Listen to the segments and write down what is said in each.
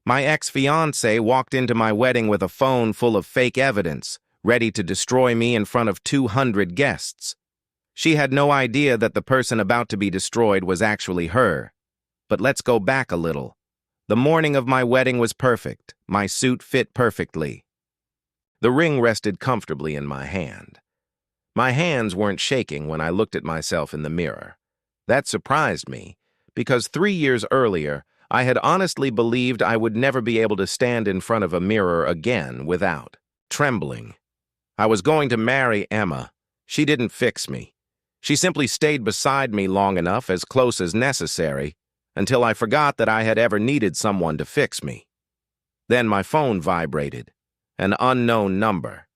My ex-fiancée walked into my wedding with a phone full of fake evidence, ready to destroy me in front of 200 guests. She had no idea that the person about to be destroyed was actually her. But let's go back a little. The morning of my wedding was perfect. My suit fit perfectly. The ring rested comfortably in my hand. My hands weren't shaking when I looked at myself in the mirror. That surprised me, because 3 years earlier, I had honestly believed I would never be able to stand in front of a mirror again without trembling. I was going to marry Emma. She didn't fix me. She simply stayed beside me long enough, as close as necessary, until I forgot that I had ever needed someone to fix me. Then my phone vibrated. An unknown number.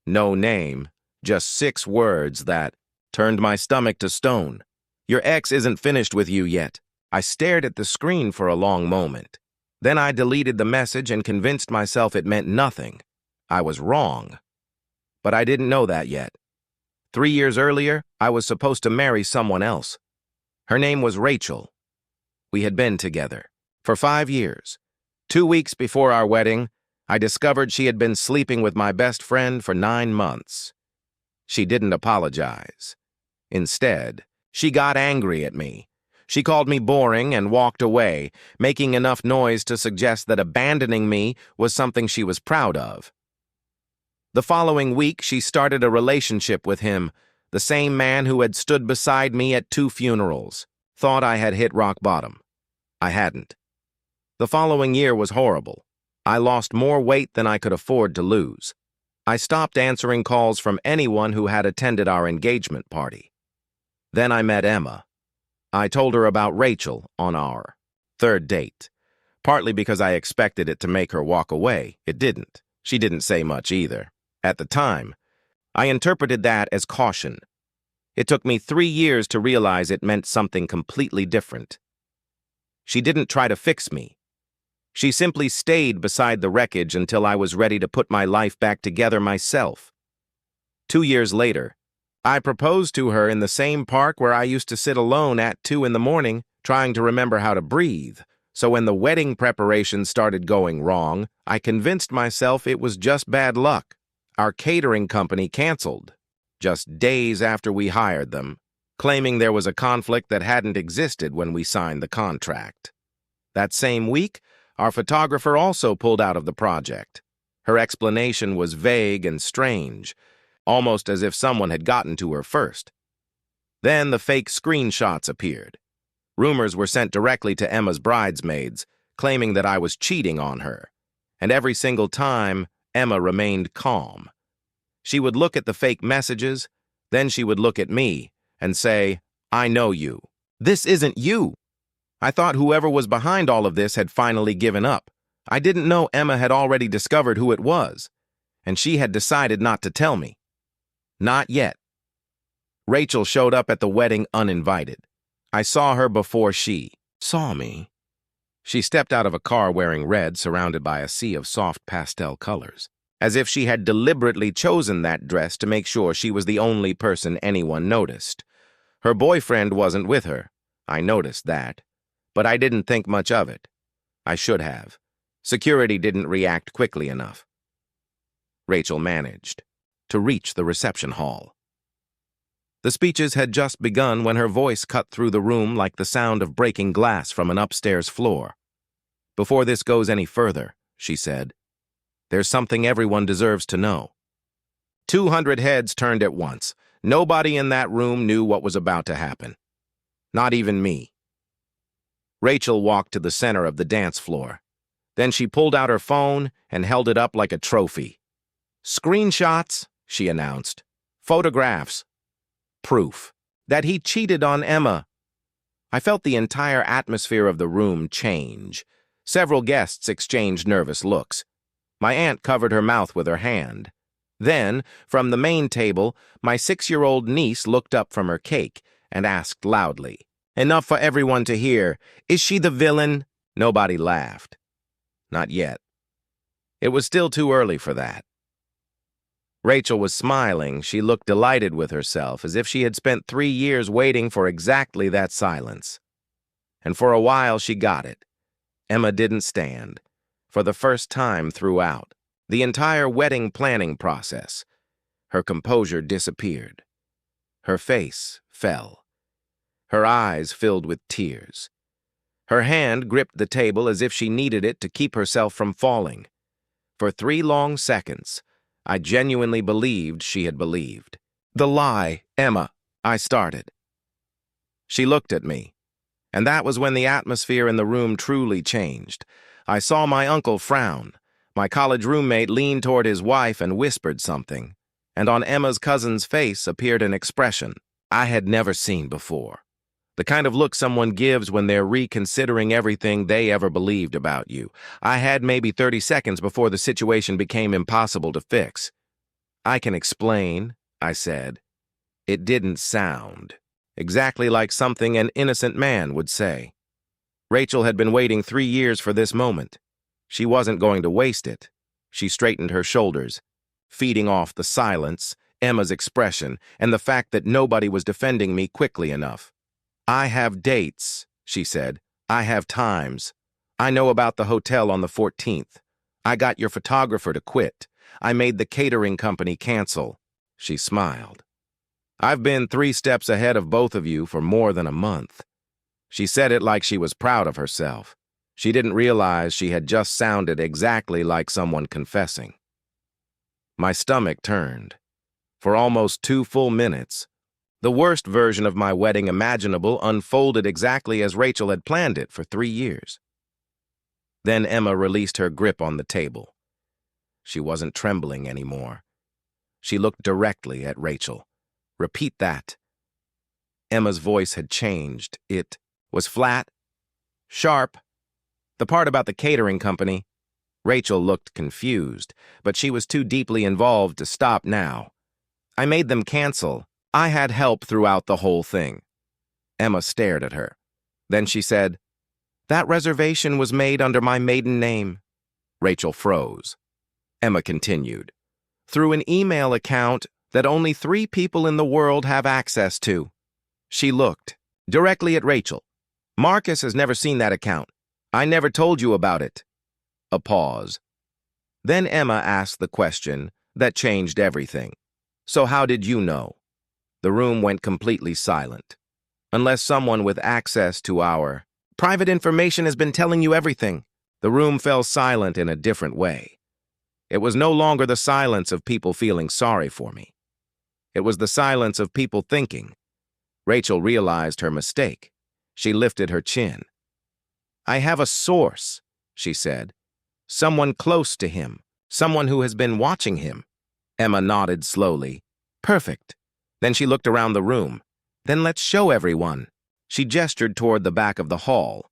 No name, just 6 words that turned my stomach to stone. Your ex isn't finished with you yet. I stared at the screen for a long moment. Then I deleted the message and convinced myself it meant nothing. I was wrong. But I didn't know that yet. 3 years earlier, I was supposed to marry someone else. Her name was Rachel. We had been together for 5 years. 2 weeks before our wedding, I discovered she had been sleeping with my best friend for 9 months. She didn't apologize. Instead, she got angry at me. She called me boring and walked away, making enough noise to suggest that abandoning me was something she was proud of. The following week, she started a relationship with him, the same man who had stood beside me at 2 funerals. Thought I had hit rock bottom. I hadn't. The following year was horrible. I lost more weight than I could afford to lose. I stopped answering calls from anyone who had attended our engagement party. Then I met Emma. I told her about Rachel on our 3rd date. Partly because I expected it to make her walk away. It didn't. She didn't say much either. At the time, I interpreted that as caution. It took me 3 years to realize it meant something completely different. She didn't try to fix me. She simply stayed beside the wreckage until I was ready to put my life back together myself. 2 years later, I proposed to her in the same park where I used to sit alone at 2 in the morning, trying to remember how to breathe. So when the wedding preparations started going wrong, I convinced myself it was just bad luck. Our catering company canceled, just days after we hired them, claiming there was a conflict that hadn't existed when we signed the contract. That same week, our photographer also pulled out of the project. Her explanation was vague and strange, almost as if someone had gotten to her first. Then the fake screenshots appeared. Rumors were sent directly to Emma's bridesmaids, claiming that I was cheating on her. And every single time, Emma remained calm. She would look at the fake messages, then she would look at me and say, "I know you. This isn't you." I thought whoever was behind all of this had finally given up. I didn't know Emma had already discovered who it was, and she had decided not to tell me. Not yet. Rachel showed up at the wedding uninvited. I saw her before she saw me. She stepped out of a car wearing red, surrounded by a sea of soft pastel colors, as if she had deliberately chosen that dress to make sure she was the only person anyone noticed. Her boyfriend wasn't with her. I noticed that, but I didn't think much of it. I should have. Security didn't react quickly enough. Rachel managed to reach the reception hall. The speeches had just begun when her voice cut through the room like the sound of breaking glass from an upstairs floor. "Before this goes any further," she said, "there's something everyone deserves to know." 200 heads turned at once. Nobody in that room knew what was about to happen. Not even me. Rachel walked to the center of the dance floor. Then she pulled out her phone and held it up like a trophy. "Screenshots," she announced. "Photographs. Proof that he cheated on Emma." I felt the entire atmosphere of the room change. Several guests exchanged nervous looks. My aunt covered her mouth with her hand. Then, from the main table, my 6-year-old niece looked up from her cake and asked loudly, "Enough for everyone to hear. Is she the villain?" Nobody laughed. Not yet. It was still too early for that. Rachel was smiling. She looked delighted with herself, as if she had spent 3 years waiting for exactly that silence. And for a while she got it. Emma didn't stand. for the first time throughout the entire wedding planning process. Her composure disappeared. Her face fell. Her eyes filled with tears. Her hand gripped the table as if she needed it to keep herself from falling. For 3 long seconds, I genuinely believed she had believed. "The lie, Emma," I started. She looked at me, and that was when the atmosphere in the room truly changed. I saw my uncle frown. My college roommate leaned toward his wife and whispered something, and on Emma's cousin's face appeared an expression I had never seen before. The kind of look someone gives when they're reconsidering everything they ever believed about you. I had maybe 30 seconds before the situation became impossible to fix. "I can explain," I said. It didn't sound exactly like something an innocent man would say. Rachel had been waiting 3 years for this moment. She wasn't going to waste it. She straightened her shoulders, feeding off the silence, Emma's expression, and the fact that nobody was defending me quickly enough. "I have dates," she said. "I have times. I know about the hotel on the 14th. I got your photographer to quit. I made the catering company cancel." She smiled. "I've been 3 steps ahead of both of you for more than a month." She said it like she was proud of herself. She didn't realize she had just sounded exactly like someone confessing. My stomach turned. For almost 2 full minutes, the worst version of my wedding imaginable unfolded exactly as Rachel had planned it for 3 years. Then Emma released her grip on the table. She wasn't trembling anymore. She looked directly at Rachel. "Repeat that." Emma's voice had changed. It was flat, sharp. The part about the catering company. Rachel looked confused, but she was too deeply involved to stop now. "I made them cancel. I had help throughout the whole thing." Emma stared at her. Then she said, "That reservation was made under my maiden name." Rachel froze. Emma continued, "Through an email account that only 3 people in the world have access to." She looked directly at Rachel. "Marcus has never seen that account. I never told you about it." A pause. Then Emma asked the question that changed everything. "So how did you know?" The room went completely silent. "Unless someone with access to our private information has been telling you everything." The room fell silent in a different way. It was no longer the silence of people feeling sorry for me. It was the silence of people thinking. Rachel realized her mistake. She lifted her chin. "I have a source," she said. "Someone close to him. Someone who has been watching him." Emma nodded slowly. "Perfect." Then she looked around the room. "Then let's show everyone." She gestured toward the back of the hall.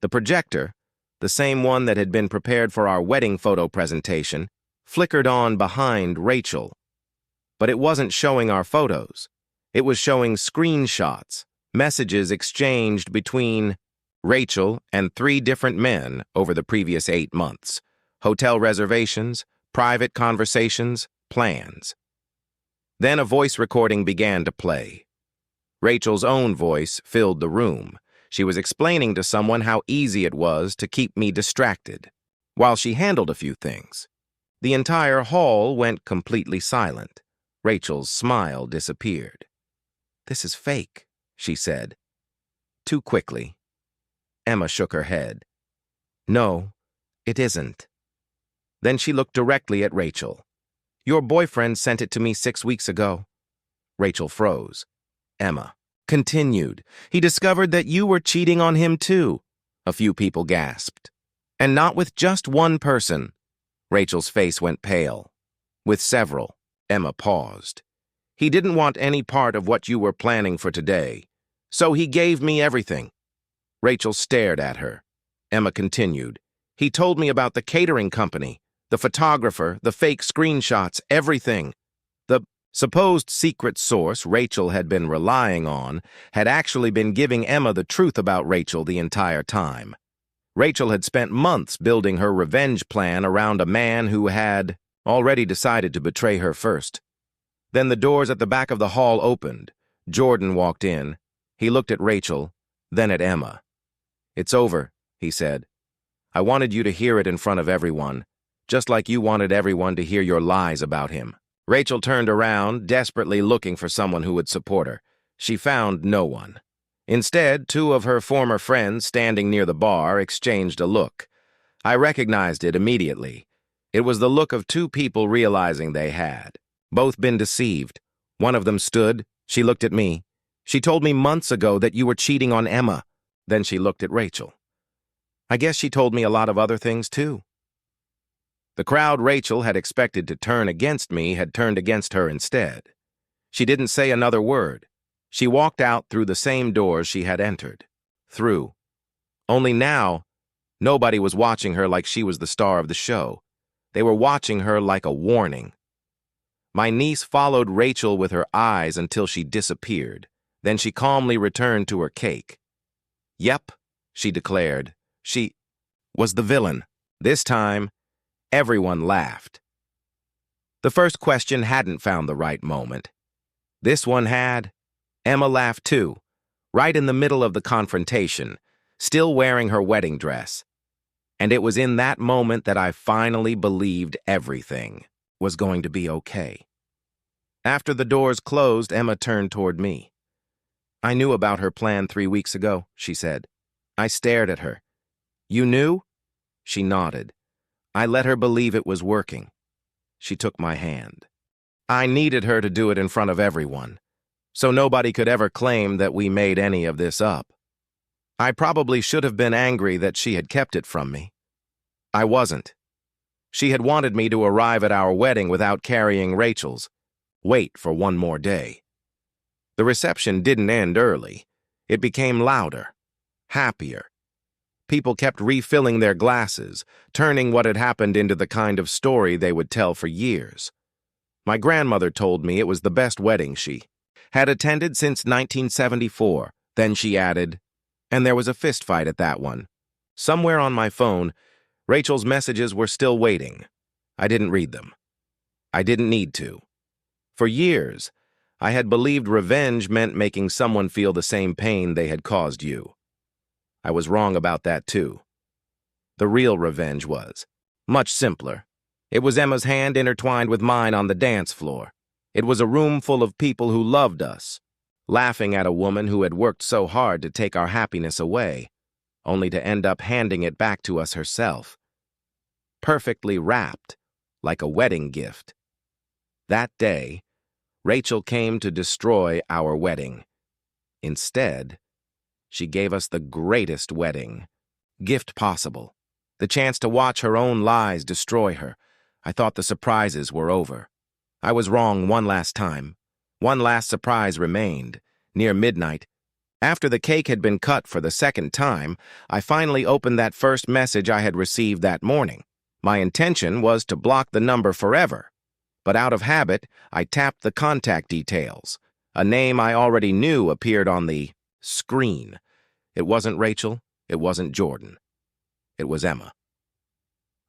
The projector, the same one that had been prepared for our wedding photo presentation, flickered on behind Rachel. But it wasn't showing our photos. It was showing screenshots, messages exchanged between Rachel and 3 different men over the previous 8 months. Hotel reservations, private conversations, plans. Then a voice recording began to play. Rachel's own voice filled the room. She was explaining to someone how easy it was to keep me distracted, while she handled a few things. The entire hall went completely silent. Rachel's smile disappeared. "This is fake," she said. Too quickly. Emma shook her head. "No, it isn't." Then she looked directly at Rachel. "Your boyfriend sent it to me 6 weeks ago." Rachel froze. Emma continued. "He discovered that you were cheating on him too." A few people gasped. "And not with just one person." Rachel's face went pale. "With several." Emma paused. "He didn't want any part of what you were planning for today, so he gave me everything." Rachel stared at her. Emma continued. "He told me about the catering company, the photographer, the fake screenshots, everything." The supposed secret source Rachel had been relying on had actually been giving Emma the truth about Rachel the entire time. Rachel had spent months building her revenge plan around a man who had already decided to betray her first. Then the doors at the back of the hall opened. Jordan walked in. He looked at Rachel, then at Emma. "It's over," he said. I wanted you to hear it in front of everyone, just like you wanted everyone to hear your lies about him." Rachel turned around, desperately looking for someone who would support her. She found no one. Instead, two of her former friends standing near the bar exchanged a look. I recognized it immediately. It was the look of two people realizing they had both been deceived. One of them stood. She looked at me. "She told me months ago that you were cheating on Emma." Then she looked at Rachel. "I guess she told me a lot of other things, too." The crowd Rachel had expected to turn against me had turned against her instead. She didn't say another word. She walked out through the same doors she had entered. Through. Only now, nobody was watching her like she was the star of the show. They were watching her like a warning. My niece followed Rachel with her eyes until she disappeared. Then she calmly returned to her cake. "Yep," she declared. She was the villain. This time, everyone laughed. The first question hadn't found the right moment. This one had. Emma laughed too, right in the middle of the confrontation, still wearing her wedding dress. And it was in that moment that I finally believed everything was going to be okay. After the doors closed, Emma turned toward me. "I knew about her plan 3 weeks ago," she said. I stared at her. "You knew?" She nodded. I let her believe it was working. She took my hand. I needed her to do it in front of everyone, so nobody could ever claim that we made any of this up. I probably should have been angry that she had kept it from me. I wasn't. She had wanted me to arrive at our wedding without carrying Rachel's. Wait for one more day. The reception didn't end early. It became louder, happier. People kept refilling their glasses, turning what had happened into the kind of story they would tell for years. My grandmother told me it was the best wedding she had attended since 1974. Then she added, "And there was a fist fight at that one." Somewhere on my phone, Rachel's messages were still waiting. I didn't read them. I didn't need to. For years, I had believed revenge meant making someone feel the same pain they had caused you. I was wrong about that too. The real revenge was much simpler. It was Emma's hand intertwined with mine on the dance floor. It was a room full of people who loved us, laughing at a woman who had worked so hard to take our happiness away, only to end up handing it back to us herself. Perfectly wrapped, like a wedding gift. That day, Rachel came to destroy our wedding. Instead, she gave us the greatest wedding gift possible, the chance to watch her own lies destroy her. I thought the surprises were over. I was wrong one last time. One last surprise remained. Near midnight, after the cake had been cut for the second time, I finally opened that first message I had received that morning. My intention was to block the number forever, but out of habit, I tapped the contact details. A name I already knew appeared on the screen. It wasn't Rachel. It wasn't Jordan. It was Emma.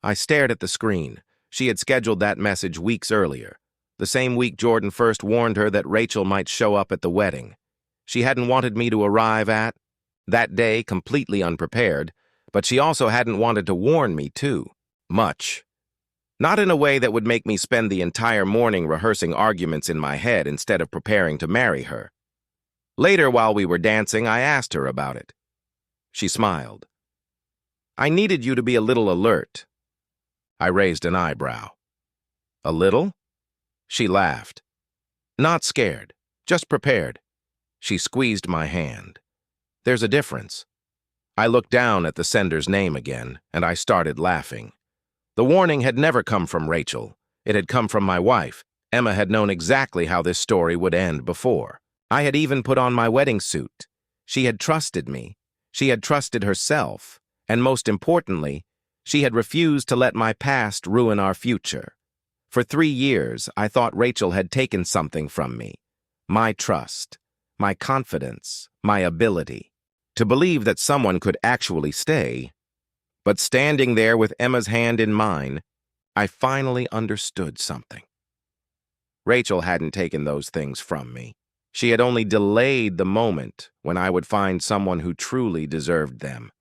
I stared at the screen. She had scheduled that message weeks earlier, the same week Jordan first warned her that Rachel might show up at the wedding. She hadn't wanted me to arrive at that day completely unprepared, but she also hadn't wanted to warn me too much. Not in a way that would make me spend the entire morning rehearsing arguments in my head instead of preparing to marry her. Later, while we were dancing, I asked her about it. She smiled. "I needed you to be a little alert." I raised an eyebrow. "A little?" She laughed. "Not scared, just prepared." She squeezed my hand. "There's a difference." I looked down at the sender's name again, and I started laughing. The warning had never come from Rachel. It had come from my wife. Emma had known exactly how this story would end before. I had even put on my wedding suit. She had trusted me. She had trusted herself. And most importantly, she had refused to let my past ruin our future. For 3 years, I thought Rachel had taken something from me. My trust, my confidence, my ability to believe that someone could actually stay. But standing there with Emma's hand in mine, I finally understood something. Rachel hadn't taken those things from me. She had only delayed the moment when I would find someone who truly deserved them.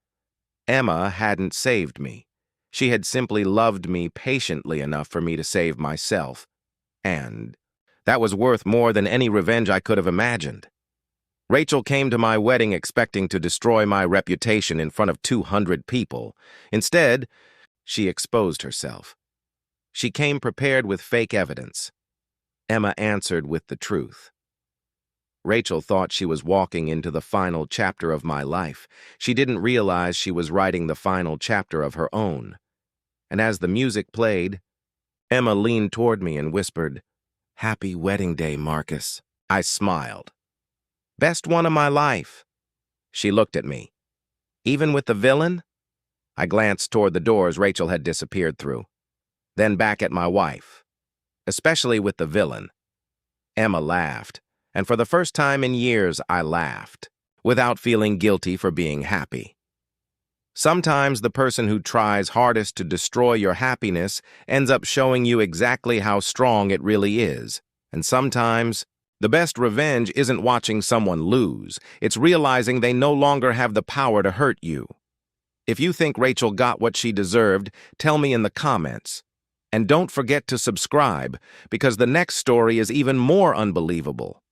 Emma hadn't saved me. She had simply loved me patiently enough for me to save myself. And that was worth more than any revenge I could have imagined. Rachel came to my wedding expecting to destroy my reputation in front of 200 people. Instead, she exposed herself. She came prepared with fake evidence. Emma answered with the truth. Rachel thought she was walking into the final chapter of my life. She didn't realize she was writing the final chapter of her own. And as the music played, Emma leaned toward me and whispered, "Happy wedding day, Marcus." I smiled. "Best one of my life." She looked at me. "Even with the villain?" I glanced toward the doors Rachel had disappeared through, then back at my wife. "Especially with the villain." Emma laughed, and for the first time in years I laughed, without feeling guilty for being happy. Sometimes the person who tries hardest to destroy your happiness ends up showing you exactly how strong it really is. And sometimes, the best revenge isn't watching someone lose. It's realizing they no longer have the power to hurt you. If you think Rachel got what she deserved, tell me in the comments. And don't forget to subscribe, because the next story is even more unbelievable.